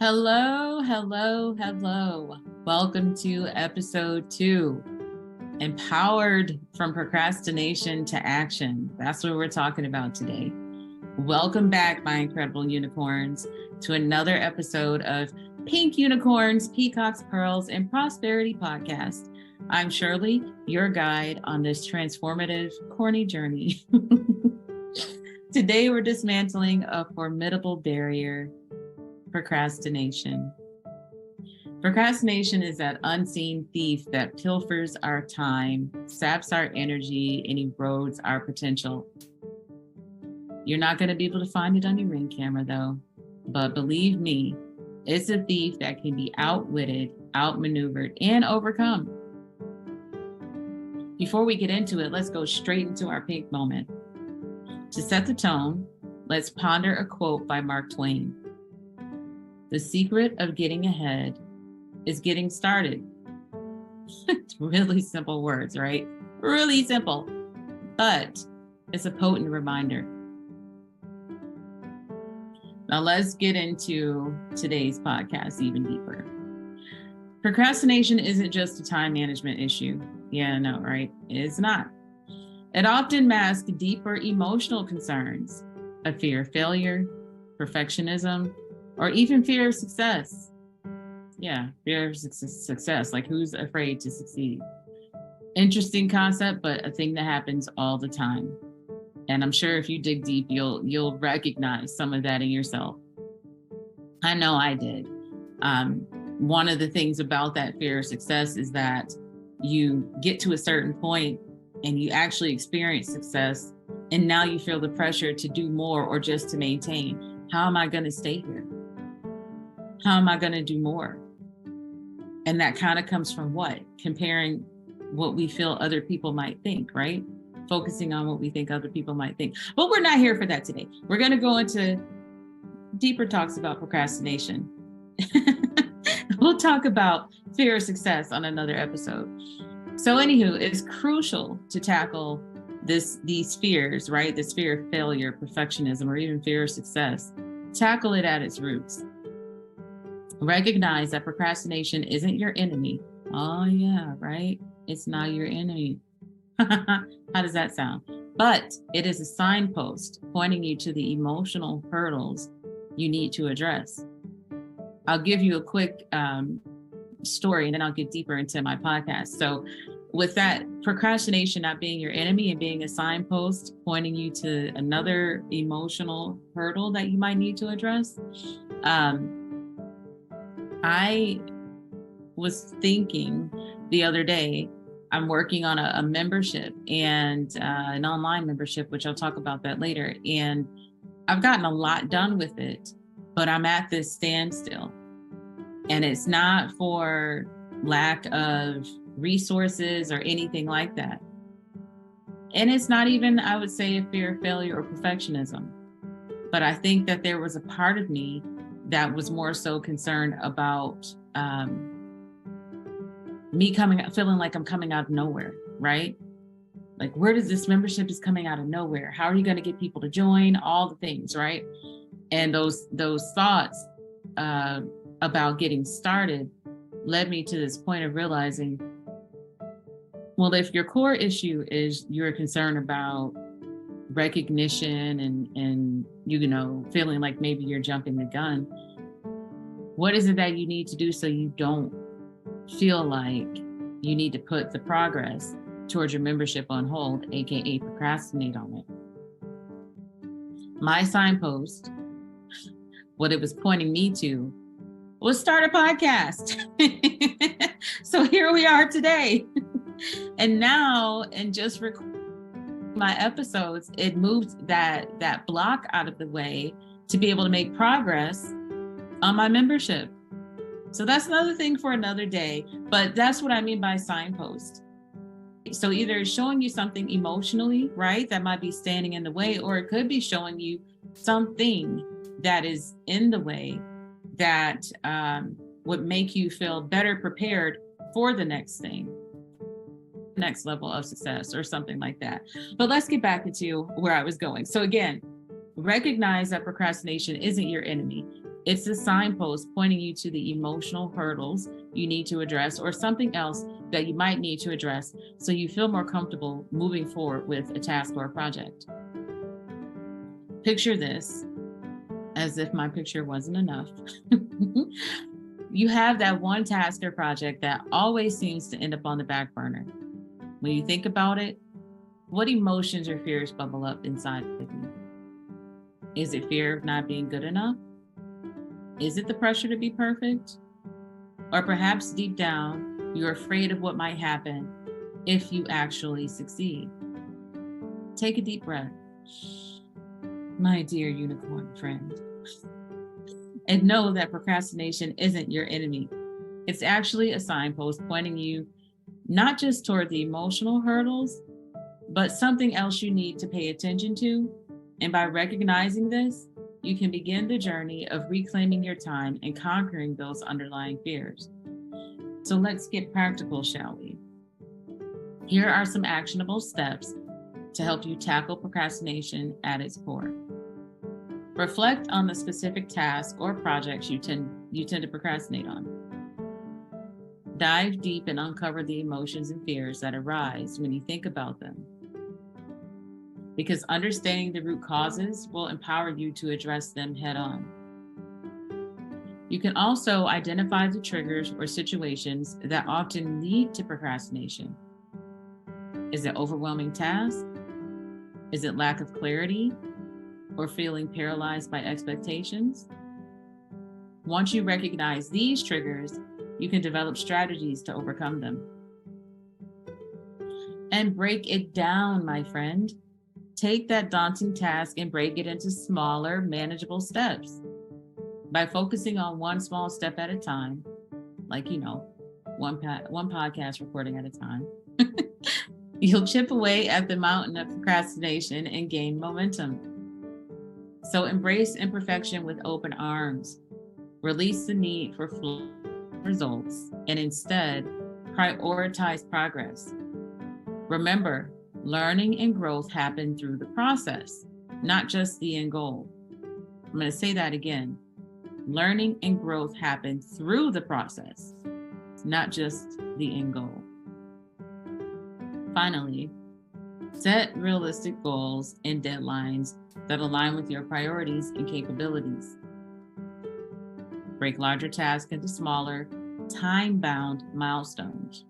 Hello, hello, hello. Welcome to episode 2, Empowered from Procrastination to Action. That's what we're talking about today. Welcome back, my incredible unicorns, to another episode of Pink Unicorns, Peacocks, Pearls, and Prosperity Podcast. I'm Shirley, your guide on this transformative, corny journey. Today, we're dismantling a formidable barrier: procrastination. Procrastination is that unseen thief that pilfers our time, saps our energy, and erodes our potential. You're not going to be able to find it on your Ring camera, though. But believe me, it's a thief that can be outwitted, outmaneuvered, and overcome. Before we get into it, let's go straight into our pink moment. To set the tone, let's ponder a quote by Mark Twain. The secret of getting ahead is getting started. It's really simple words, right? Really simple, but it's a potent reminder. Now let's get into today's podcast even deeper. Procrastination isn't just a time management issue. Yeah, no, right? It's not. It often masks deeper emotional concerns, a fear of failure, perfectionism, or even fear of success. Yeah, fear of success. Like, who's afraid to succeed? Interesting concept, but a thing that happens all the time. And I'm sure if you dig deep, you'll recognize some of that in yourself. I know I did. One of the things about that fear of success is that you get to a certain point and you actually experience success, and now you feel the pressure to do more or just to maintain. How am I going to stay here? How am I going to do more? And that kind of comes from what? Comparing what we feel other people might think, right? Focusing on what we think other people might think. But we're not here for that today. We're going to go into deeper talks about procrastination. We'll talk about fear of success on another episode. So anywho, it's crucial to tackle these fears, right? This fear of failure, perfectionism, or even fear of success. Tackle it at its roots. Recognize that procrastination isn't your enemy. Oh yeah, right? It's not your enemy. How does that sound? But it is a signpost pointing you to the emotional hurdles you need to address. I'll give you a quick story and then I'll get deeper into my podcast. So with that, procrastination not being your enemy and being a signpost pointing you to another emotional hurdle that you might need to address. I was thinking the other day, I'm working on a membership and an online membership, which I'll talk about that later. And I've gotten a lot done with it, but I'm at this standstill. And it's not for lack of resources or anything like that. And it's not even, I would say, a fear of failure or perfectionism. But I think that there was a part of me that was more so concerned about me feeling like I'm coming out of nowhere, right? Like, where does this membership is coming out of nowhere? How are you going to get people to join? All the things, right? And those thoughts about getting started led me to this point of realizing, well, if your core issue is you're concerned about recognition and feeling like maybe you're jumping the gun, what is it that you need to do so you don't feel like you need to put the progress towards your membership on hold, aka procrastinate on it? My signpost, what it was pointing me to, was start a podcast. So here we are today. And now, and just my episodes, it moved that block out of the way to be able to make progress on my membership. So that's another thing for another day, but that's what I mean by signpost. So either it's showing you something emotionally, right, that might be standing in the way, or it could be showing you something that is in the way that would make you feel better prepared for the next thing, next level of success or something like that. But let's get back into where I was going. So again, recognize that procrastination isn't your enemy. It's a signpost pointing you to the emotional hurdles you need to address or something else that you might need to address so you feel more comfortable moving forward with a task or a project. Picture this, as if my picture wasn't enough. You have that one task or project that always seems to end up on the back burner. When you think about it, what emotions or fears bubble up inside of you? Is it fear of not being good enough? Is it the pressure to be perfect? Or perhaps deep down, you're afraid of what might happen if you actually succeed. Take a deep breath, my dear unicorn friend, and know that procrastination isn't your enemy. It's actually a signpost pointing you not just toward the emotional hurdles, but something else you need to pay attention to. And by recognizing this, you can begin the journey of reclaiming your time and conquering those underlying fears. So let's get practical, shall we? Here are some actionable steps to help you tackle procrastination at its core. Reflect on the specific tasks or projects you tend to procrastinate on. Dive deep and uncover the emotions and fears that arise when you think about them, because understanding the root causes will empower you to address them head on. You can also identify the triggers or situations that often lead to procrastination. Is it overwhelming tasks? Is it lack of clarity or feeling paralyzed by expectations? Once you recognize these triggers, you can develop strategies to overcome them. And break it down, my friend. Take that daunting task and break it into smaller, manageable steps. By focusing on one small step at a time, like, one podcast recording at a time, you'll chip away at the mountain of procrastination and gain momentum. So embrace imperfection with open arms. Release the need for flawed results and instead prioritize progress. Remember, learning and growth happen through the process, not just the end goal. I'm going to say that again. Learning and growth happen through the process, not just the end goal. Finally, set realistic goals and deadlines that align with your priorities and capabilities. Break larger tasks into smaller, time-bound milestones,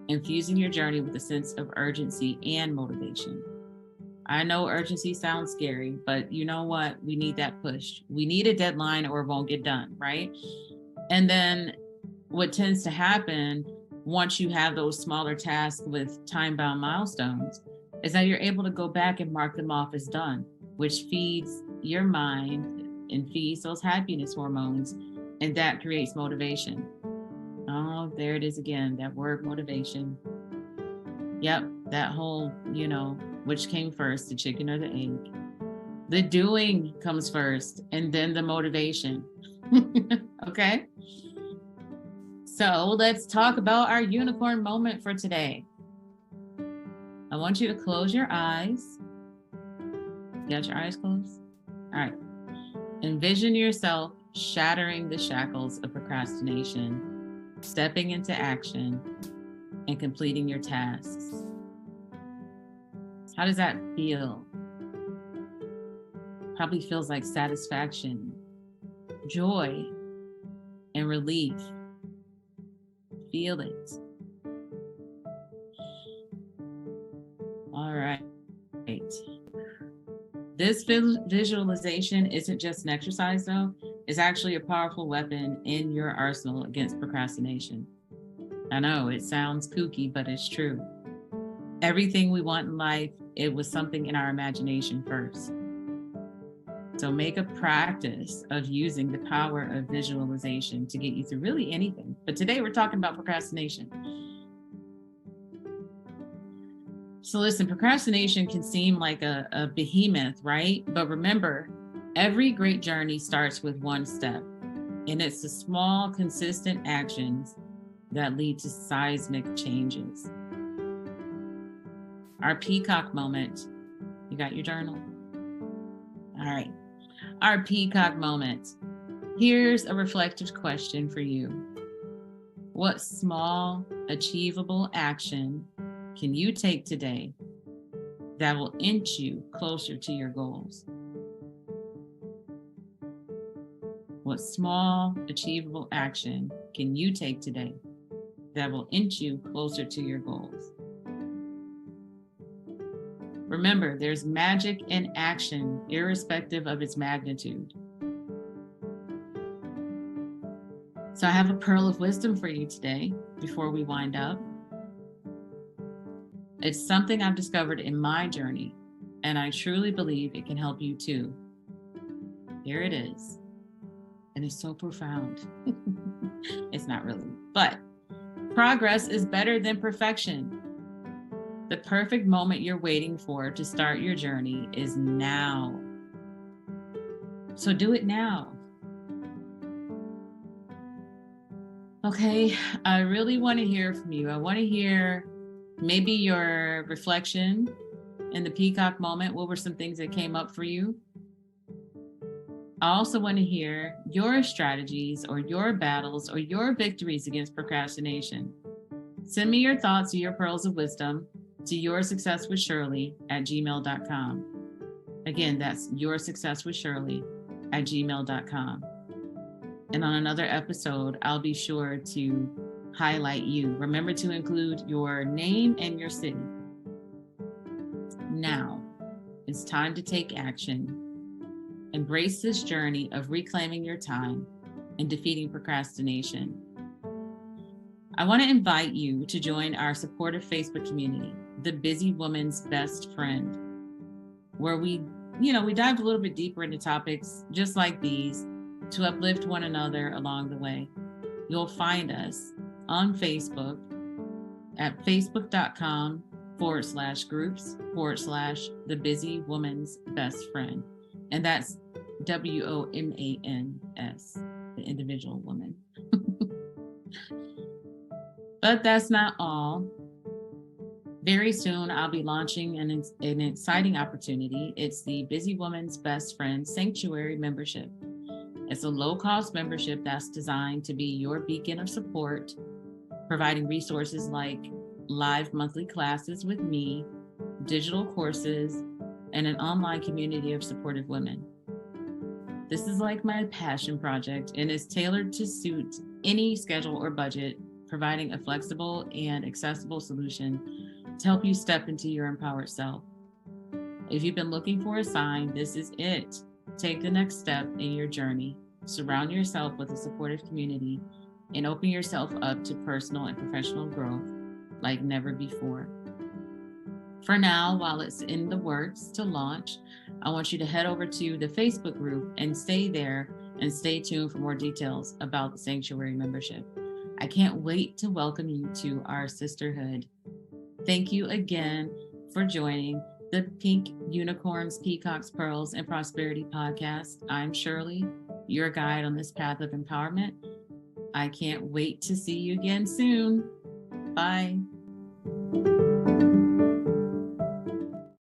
infusing your journey with a sense of urgency and motivation. I know urgency sounds scary, but you know what? We need that push. We need a deadline or it won't get done, right? And then what tends to happen once you have those smaller tasks with time-bound milestones is that you're able to go back and mark them off as done, which feeds your mind and feeds those happiness hormones, and that creates motivation. Oh, there it is again, that word motivation. Yep, that whole, which came first, the chicken or the egg? The doing comes first and then the motivation. Okay? So let's talk about our unicorn moment for today. I want you to close your eyes. You got your eyes closed? All right. Envision yourself shattering the shackles of procrastination, stepping into action, and completing your tasks. How does that feel? Probably feels like satisfaction, joy, and relief. Feel it. All right. This visualization isn't just an exercise, though. It's actually a powerful weapon in your arsenal against procrastination. I know it sounds kooky, but it's true. Everything we want in life, it was something in our imagination first. So make a practice of using the power of visualization to get you through really anything. But today we're talking about procrastination. So listen, procrastination can seem like a behemoth, right? But remember, every great journey starts with one step. And it's the small, consistent actions that lead to seismic changes. Our peacock moment. You got your journal? All right. Our peacock moment. Here's a reflective question for you. What small, achievable action can you take today that will inch you closer to your goals? What small, achievable action can you take today that will inch you closer to your goals? Remember, there's magic in action, irrespective of its magnitude. So I have a pearl of wisdom for you today before we wind up. It's something I've discovered in my journey, and I truly believe it can help you too. Here it is. And it's so profound. It's not really, but progress is better than perfection. The perfect moment you're waiting for to start your journey is now. So do it now. Okay, I really want to hear from you. I want to hear maybe your reflection in the peacock moment. What were some things that came up for you? I also want to hear your strategies or your battles or your victories against procrastination. Send me your thoughts or your pearls of wisdom to yoursuccesswithshirley@gmail.com. Again, that's yoursuccesswithshirley@gmail.com. And on another episode, I'll be sure to highlight you. Remember to include your name and your city. Now, it's time to take action. Embrace this journey of reclaiming your time and defeating procrastination. I want to invite you to join our supportive Facebook community, The Busy Woman's Best Friend, where we dive a little bit deeper into topics just like these to uplift one another along the way. You'll find us on Facebook at facebook.com/groups/The Busy Woman's Best Friend. And that's WOMANS, the individual woman. But that's not all. Very soon, I'll be launching an exciting opportunity. It's the Busy Woman's Best Friend Sanctuary membership. It's a low-cost membership that's designed to be your beacon of support, providing resources like live monthly classes with me, digital courses, and an online community of supportive women. This is like my passion project and is tailored to suit any schedule or budget, providing a flexible and accessible solution to help you step into your empowered self. If you've been looking for a sign, this is it. Take the next step in your journey. Surround yourself with a supportive community and open yourself up to personal and professional growth like never before. For now, while it's in the works to launch, I want you to head over to the Facebook group and stay there and stay tuned for more details about the Sanctuary membership. I can't wait to welcome you to our sisterhood. Thank you again for joining the Pink Unicorns, Peacocks, Pearls, and Prosperity podcast. I'm Shirley, your guide on this path of empowerment. I can't wait to see you again soon. Bye.